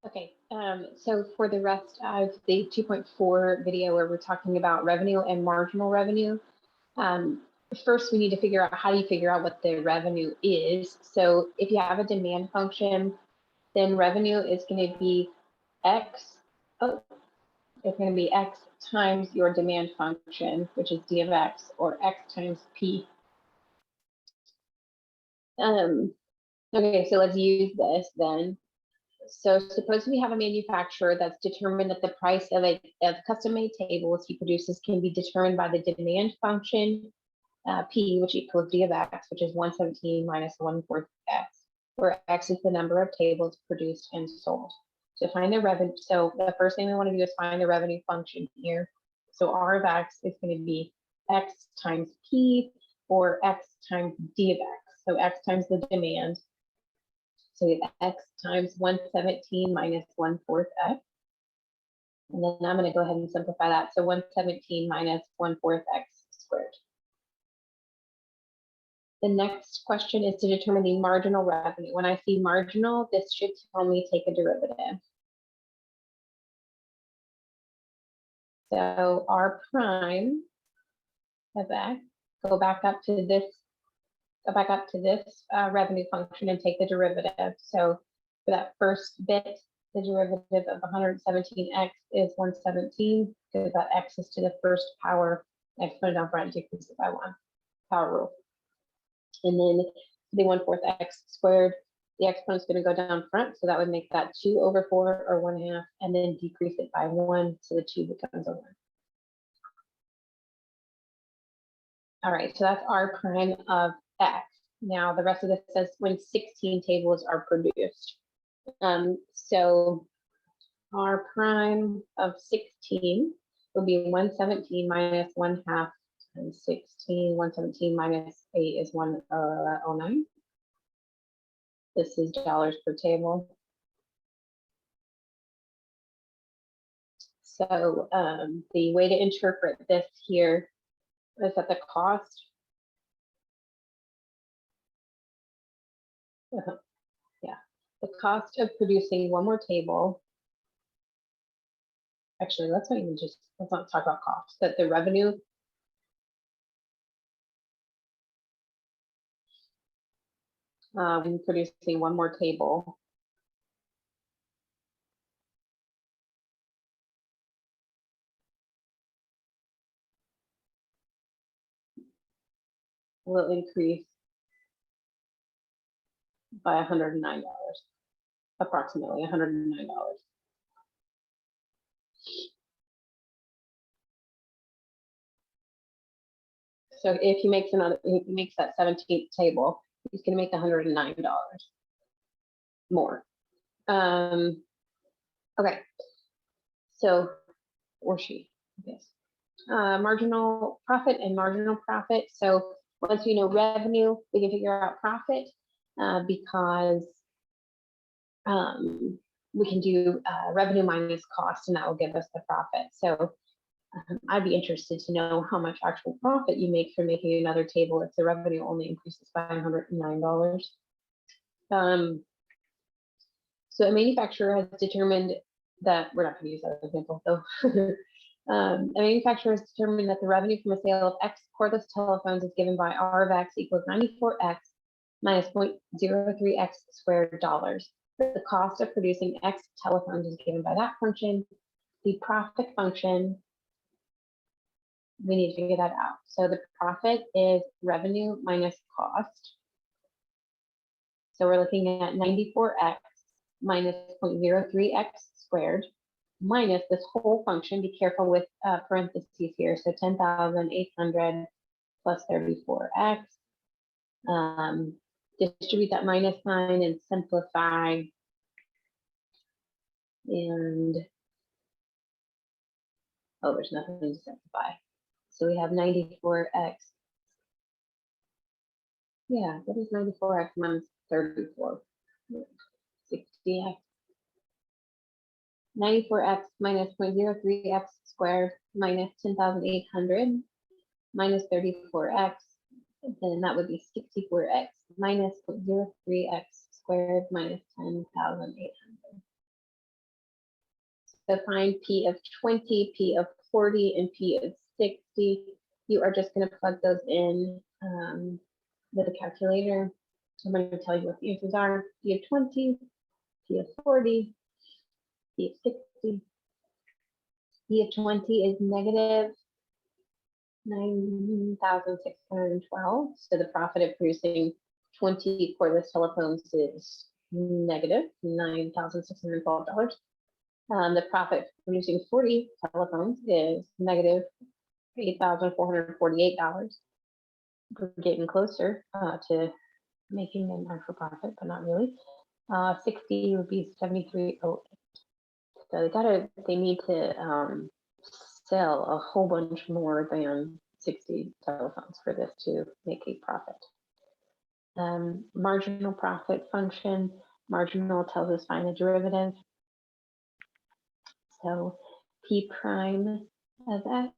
Okay, so for the rest of the 2.4 video where we're talking about revenue and marginal revenue, first we need to figure out how do you figure out what the revenue is. So if you have a demand function, then revenue is going to be X, it's going to be X times your demand function, which is D of X, or X times P. Okay, so let's use this then. So suppose we have a manufacturer that's determined that the price of custom-made tables he produces can be determined by the demand function, P, which equals D of X, which is 117 minus 1/4 X, where X is the number of tables produced and sold. To find the revenue, so the first thing we want to do is find the revenue function here. So R of X is going to be X times P, or X times D of X. So X times the demand. So we have X times 117 minus 1/4 X. And then I'm going to go ahead and simplify that. So 117 minus 1/4 X squared. The next question is to determine the marginal revenue. When I see marginal, this should tell me take a derivative. So R prime of X, go back up to this revenue function and take the derivative. So for that first bit, the derivative of 117x is 117, because that x is to the first power, exponent down front decreases by 1, power rule. And then the 1/4 x squared, the exponent's going to go down front, so that would make that 2 over 4, or 1/2, and then decrease it by 1, so the 2 becomes a 1. All right, so that's R prime of X. Now the rest of this says when 16 tables are produced. So R prime of 16 will be 117 minus 1/2 times 16. 117 minus 8 is 109. This is dollars per table. So the way to interpret this here is that the cost, the cost of producing one more table. Actually, let's not talk about cost, but the revenue when producing one more table will increase by $109, approximately $109. So if he makes that 17th table, he's going to make $109 more. Okay. So, or she, yes. Marginal profit and marginal profit. So once we know revenue, we can figure out profit because we can do revenue minus cost, and that will give us the profit. So I'd be interested to know how much actual profit you make from making another table if the revenue only increases by $109. So a manufacturer has determined that, we're not going to use that example though. A manufacturer has determined that the revenue from a sale of X cordless telephones is given by R of X equals 94X minus 0.03X squared dollars. The cost of producing X telephones is given by that function. The profit function, we need to figure that out. So the profit is revenue minus cost. So we're looking at 94X minus 0.03X squared minus this whole function. Be careful with parentheses here. So 10,800 plus 34X. Distribute that minus sign and simplify. And, oh, there's nothing to simplify. So we have 94X. Yeah, what is 94X minus 34? 60X. 94X minus 0.03X squared minus 10,800 minus 34X. Then that would be 64X minus 0.03X squared minus 10,800. So find P of 20, P of 40, and P of 60. You are just going to plug those in with a calculator. I'm going to tell you what the answers are. P of 20, P of 40, P of 60. P of 20 is negative 9,612. So the profit of producing 20 cordless telephones is negative $9,612. The profit of producing 40 telephones is negative $8,448. We're getting closer to making an actual profit, but not really. 60 would be 7308. So they need to sell a whole bunch more than 60 telephones for this to make a profit. Marginal profit function. Marginal tells us find a derivative. So P prime of X.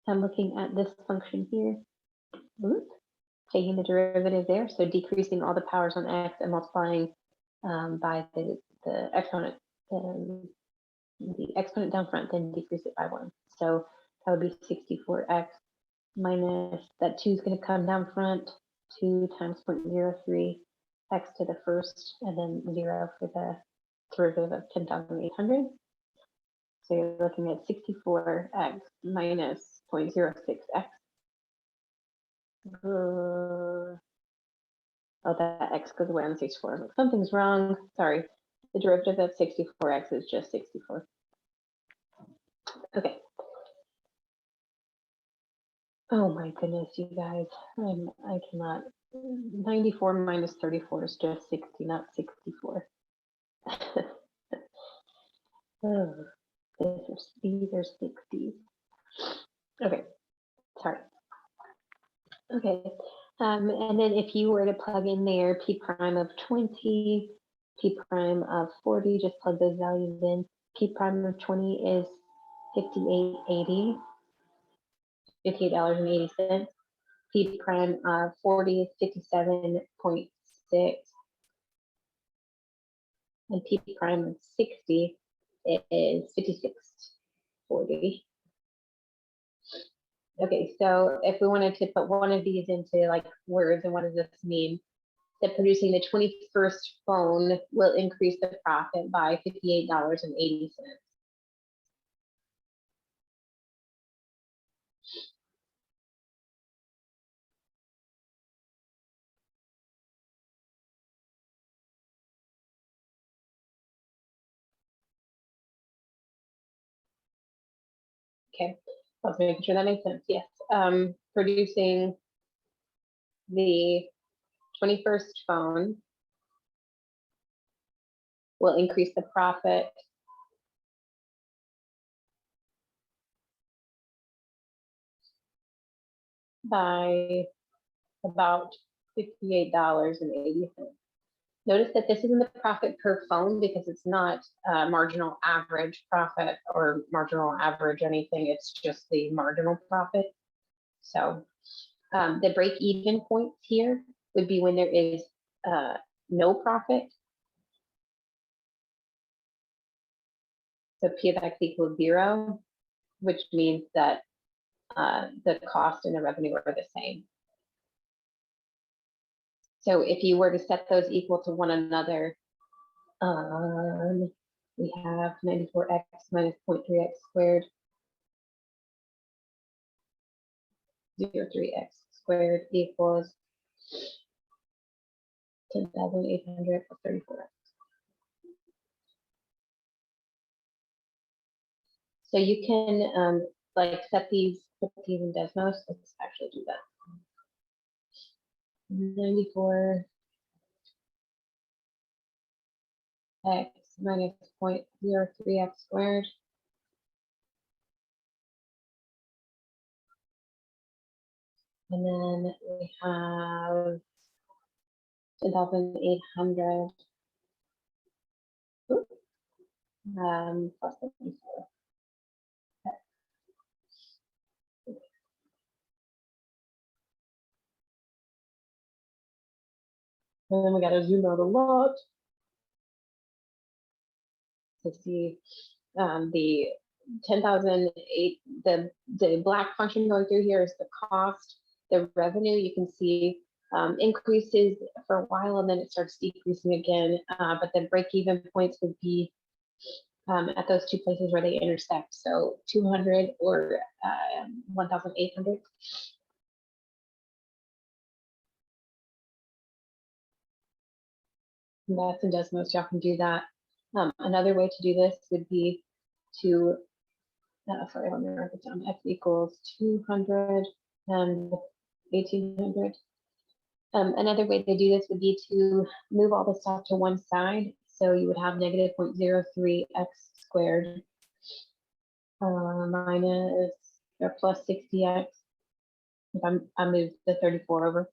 I'm looking at this function here. Oops. Taking the derivative there, so decreasing all the powers on X and multiplying by the exponent, the exponent down front, then decrease it by 1. So that would be 64x minus, that 2 is going to come down front, 2 times 0.03 x to the first, and then 0 for the derivative of 10,800. So you're looking at 64x minus 0.06x. Oh, that x goes away on 64. Something's wrong. Sorry. The derivative of 64x is just 64. Okay. Oh my goodness, you guys. I cannot. 94 minus 34 is just 60, not 64. Oh, these are 60s. Okay. Sorry. Okay. And then if you were to plug in there P prime of 20, P prime of 40, just plug those values in. P prime of 20 is $58.80, $58.80. P prime of 40 is 57.6. And P prime of 60 is 56.40. Okay, so if we wanted to put one of these into like words, and what does this mean? That producing the 21st phone will increase the profit by $58.80. Okay, I was making sure that makes sense. Yes, producing the 21st phone will increase the profit by about $58.80. Notice that this isn't the profit per phone because it's not marginal average profit or marginal average anything. It's just the marginal profit. So the break-even points here would be when there is no profit. So P of X equals 0, which means that the cost and the revenue are the same. So if you were to set those equal to one another, we have 94x minus 0.3x squared, 0.3x squared equals 10,800 plus 34x. So you can like set these, put these in Desmos. Let's actually do that. 94 x minus 0.03x squared. And then we have 10,800 plus 34. And then we got to zoom out a lot to see The 10,008, the black function going through here is the cost. The revenue, you can see increases for a while and then it starts decreasing again. But the break-even points would be at those two places where they intersect. So 200 or 1,800. That's in Desmos, y'all can do that. Another way to do this would be to, sorry, let me write it down. X equals 200 and 1,800. Another way to do this would be to move all the stuff to one side. So you would have negative 0.03 x squared minus or plus 60x. If I move the 34 over.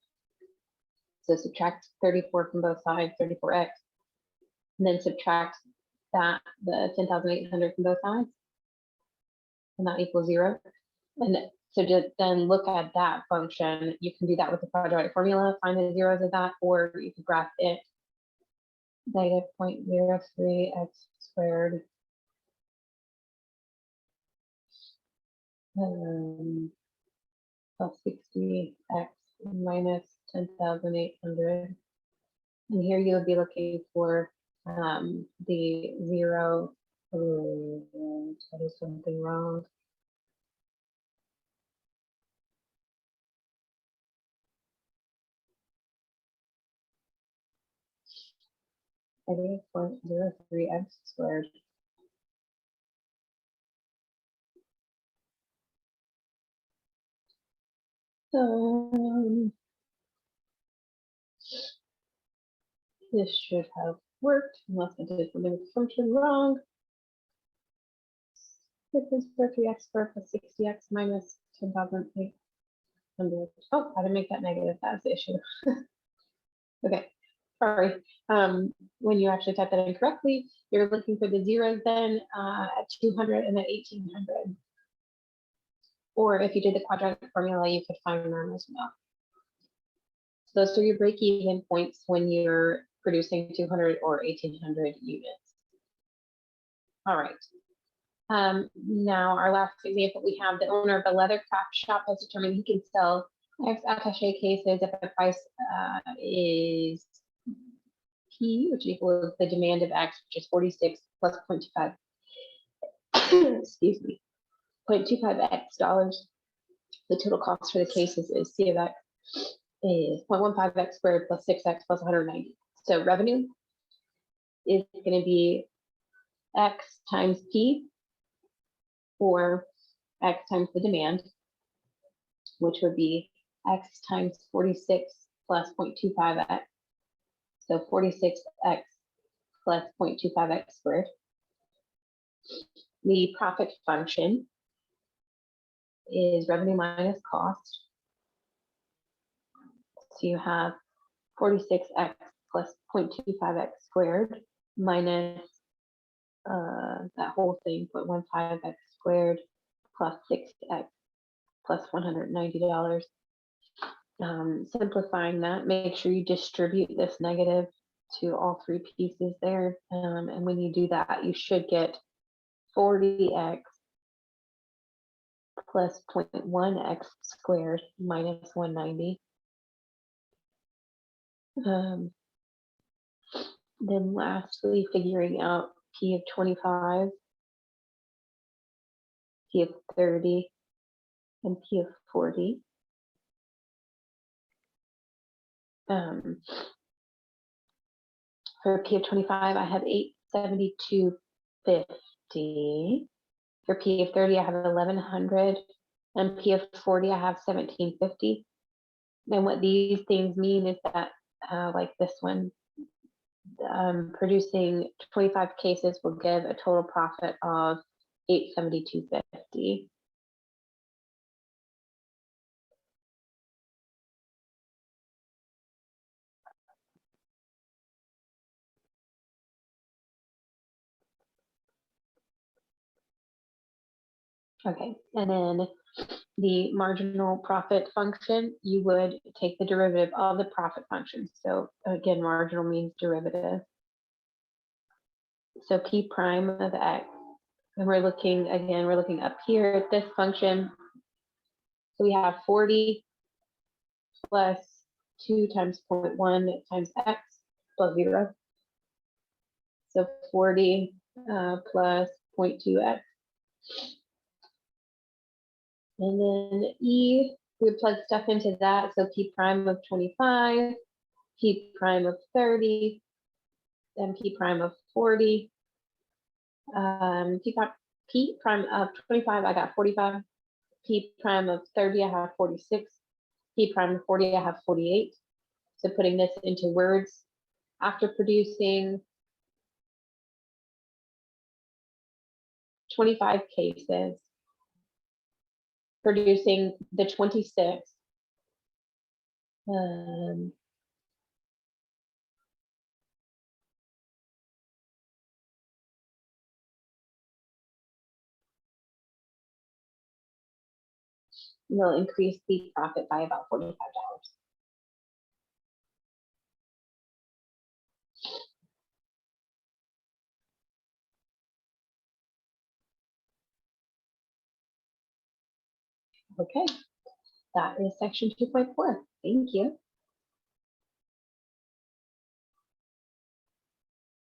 So subtract 34 from both sides, 34x, and then subtract that, the 10,800 from both sides, and that equals 0. And so just then look at that function. You can do that with the quadratic formula, find the zeros of that, or you can graph it. Negative 0.03 x squared plus 60x minus 10,800. And here you'll be looking for the 0. Oh, that is something wrong. Negative 0.03 x squared. This should have worked unless I did something with the function wrong. Difference for 3x squared plus 60x minus 10,800. Oh, I didn't make that negative. That's the issue. Okay, sorry. When you actually type that in correctly, you're looking for the zeros then at 200 and then 1,800. Or if you did the quadratic formula, you could find them as well. So those are your break-even points when you're producing 200 or 1,800 units. All right. Now our last example, we have the owner of the leather craft shop has determined he can sell X attaché cases if the price is P, which equals the demand of X, which is 46 plus 0.25. Excuse me, 0.25x dollars. The total cost for the cases is C of X is 0.15x squared plus 6x plus 190. So revenue is going to be X times P, or X times the demand, which would be X times 46 plus 0.25x. So 46x plus 0.25x squared. The profit function is revenue minus cost. So you have 46x plus 0.25x squared minus that whole thing, 0.15x squared plus 6x plus $190. Simplifying that, make sure you distribute this negative to all three pieces there. And when you do that, you should get 40x plus 0.1x squared minus 190. Then lastly, figuring out P of 25, P of 30, and P of 40. For P of 25, I have 872.50. For P of 30, I have 1,100. And P of 40, I have 1,750. And what these things mean is that, like this one, producing 25 cases will give a total profit of 872.50. Okay, and then the marginal profit function, you would take the derivative of the profit function. So again, marginal means derivative. So P prime of X And we're looking, again, we're looking up here at this function. So we have 40 plus 2 times 0.1 times x plus 0. So 40 plus 0.2x. And then E, we plug stuff into that. So P prime of 25, P prime of 30, then P prime of 40. P prime of 25, I got 45. P prime of 30, I have 46. P prime of 40, I have 48. So putting this into words, after producing 25 cases, producing the 26, will increase the profit by about $45. Okay, that is section 2.4. Thank you.